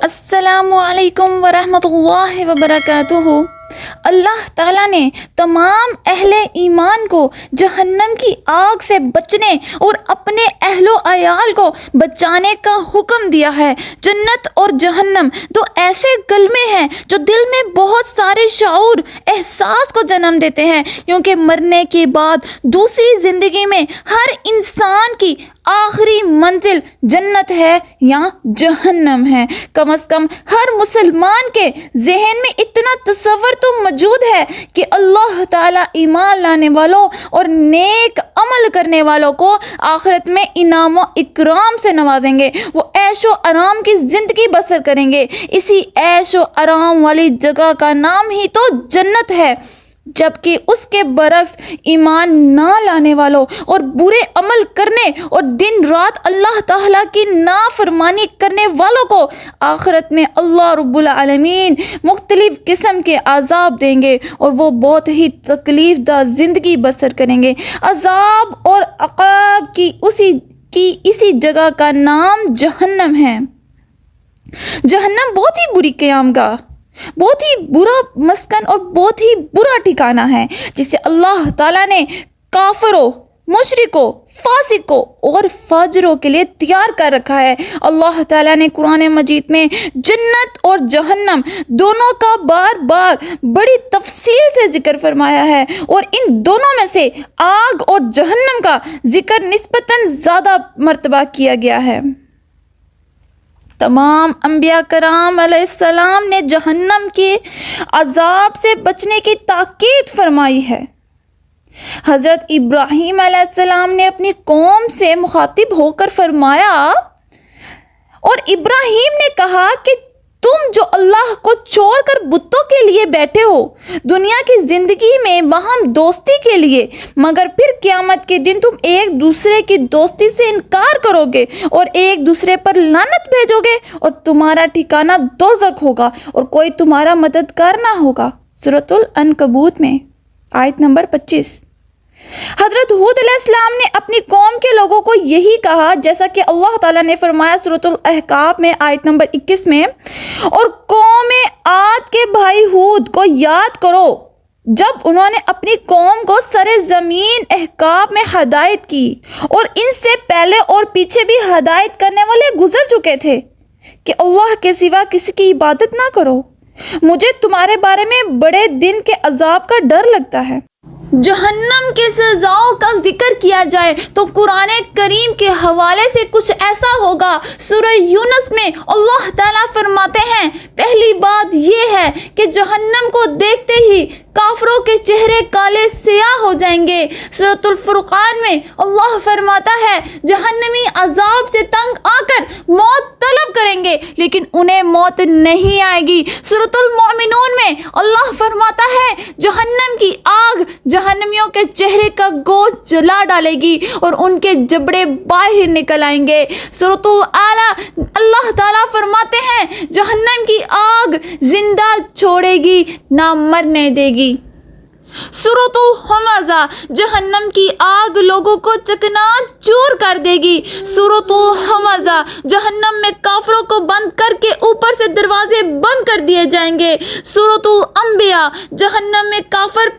السلام علیکم ورحمۃ اللہ وبرکاتہ۔ اللہ تعالیٰ نے تمام اہل ایمان کو جہنم کی آگ سے بچنے اور اپنے اہل و عیال کو بچانے کا حکم دیا ہے۔ جنت اور جہنم دو ایسے کلمے ہیں جو دل میں بہت سارے شعور احساس کو جنم دیتے ہیں، کیونکہ مرنے کے بعد دوسری زندگی میں ہر انسان کی آخری منزل جنت ہے یا جہنم ہے۔ کم از کم ہر مسلمان کے ذہن میں اتنا تصور تو موجود ہے کہ اللہ تعالیٰ ایمان لانے والوں اور نیک عمل کرنے والوں کو آخرت میں انعام و اکرام سے نوازیں گے، وہ عیش و آرام کی زندگی بسر کریں گے۔ اسی عیش و آرام والی جگہ کا نام ہی تو جنت ہے، جبکہ اس کے برعکس ایمان نہ لانے والوں اور برے عمل کرنے اور دن رات اللہ تعالیٰ کی نافرمانی کرنے والوں کو آخرت میں اللہ رب العالمین مختلف قسم کے عذاب دیں گے اور وہ بہت ہی تکلیف دہ زندگی بسر کریں گے۔ عذاب اور عقاب کی اسی جگہ کا نام جہنم ہے۔ جہنم بہت ہی بری قیامگاہ، بہت ہی برا مسکن اور بہت ہی برا ٹھکانہ ہے، جسے اللہ تعالیٰ نے کافروں، مشرکوں، فاسقوں اور فاجروں کے لیے تیار کر رکھا ہے۔ اللہ تعالیٰ نے قرآن مجید میں جنت اور جہنم دونوں کا بار بار بڑی تفصیل سے ذکر فرمایا ہے، اور ان دونوں میں سے آگ اور جہنم کا ذکر نسبتاً زیادہ مرتبہ کیا گیا ہے۔ تمام انبیاء کرام علیہ السلام نے جہنم کے عذاب سے بچنے کی تاکید فرمائی ہے۔ حضرت ابراہیم علیہ السلام نے اپنی قوم سے مخاطب ہو کر فرمایا، اور ابراہیم نے کہا کہ تم جو اللہ کو چھوڑ کر بتوں کے لیے بیٹھے ہو دنیا کی زندگی میں باہم دوستی کے لیے، مگر پھر قیامت کے دن تم ایک دوسرے کی دوستی سے انکار کرو گے اور ایک دوسرے پر لعنت بھیجو گے، اور تمہارا ٹھکانہ دوزخ ہوگا اور کوئی تمہارا مددگار نہ ہوگا۔ سورۃ العنکبوت میں آیت نمبر 25۔ حضرت ہود علیہ السلام نے اپنی قوم کے لوگوں کو یہی کہا، جیسا کہ اللہ تعالیٰ نے فرمایا سورۃ الاحقاف میں آیت نمبر 21 میں، اور قوم عاد کے بھائی ہود کو یاد کرو جب انہوں نے اپنی قوم کو سر زمین احقاف میں ہدایت کی، اور ان سے پہلے اور پیچھے بھی ہدایت کرنے والے گزر چکے تھے کہ اللہ کے سوا کسی کی عبادت نہ کرو، مجھے تمہارے بارے میں بڑے دن کے عذاب کا ڈر لگتا ہے۔ جہنم کے سزاؤں کا ذکر کیا جائے تو قرآن کریم کے حوالے سے کچھ ایسا ہوگا۔ سورہ یونس میں اللہ تعالیٰ فرماتے ہیں، پہلی بات یہ ہے کہ جہنم کو دیکھتے ہی کافروں کے چہرے کالے سیاہ ہو جائیں گے۔ سورۃ الفرقان میں اللہ فرماتا ہے، جہنمی عذاب سے تنگ آ کر موت طلب کریں گے لیکن انہیں موت نہیں آئے گی۔ سورۃ المؤمنون میں اللہ فرماتا ہے، جہنم کی آگ جہنمیوں کے چہرے کا گوشت جلا ڈالے گی اور ان کے جبڑے باہر نکل آئیں گے۔ سورۃ الاعلیٰ اللہ تعالیٰ فرماتے ہیں، جہنم کی آگ زندہ چھوڑے گی نہ مرنے دے گی۔ سورۃ الہمزہ جہنم کی آگ لوگوں کو چکنا-چور کر دے گی۔ سورۃ الہمزہ جہنم میں کافروں کو بند کر کے اوپر سے دروازے بند کر دیے جائیں گے۔ سورۃ الانبیاء جہنم میں کافر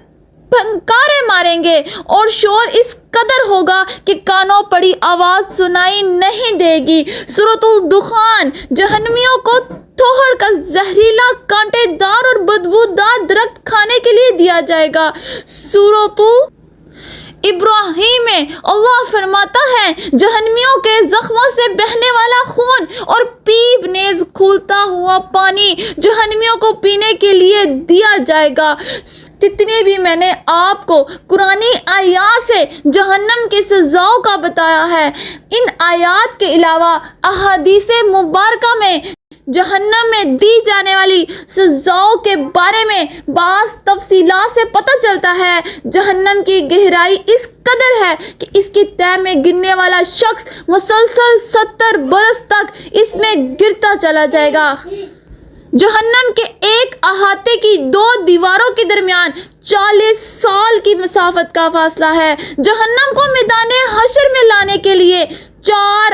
پھنکارے ماریں گے اور شور اس قدر ہوگا کہ کانوں پڑی آواز سنائی نہیں دے گی۔ سورۃ الدخان جہنمیوں کو توہڑ کا زہریلا کانٹے دار اور بدبودار درخت کھانے کے لیے دیا جائے گا۔ سورۃ ابراہیم میں اللہ فرماتا ہے، جہنمیوں کے زخموں سے بہنے والا خون اور پیپ نیز کھولتا ہوا پانی جہنمیوں کو پینے کے لیے دیا جائے گا۔ جتنی بھی میں نے آپ کو قرآنی آیات سے جہنم کی سزاؤں کا بتایا ہے، ان آیات کے علاوہ احادیث مبارکہ میں جہنم میں دی جانے والی سزاؤں کے بارے میں بعض تفصیلات سے پتہ چلتا ہے۔ جہنم کی گہرائی اس قدر ہے کہ اس کی تہہ میں گرنے والا شخص مسلسل 70 برس تک اس میں گرتا چلا جائے گا۔ جہنم کے ایک احاطے کی 2 دیواروں کے درمیان 40 سال کی مسافت کا فاصلہ ہے۔ جہنم کو میدان حشر میں لانے کے لیے 4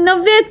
90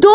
2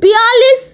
42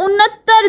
69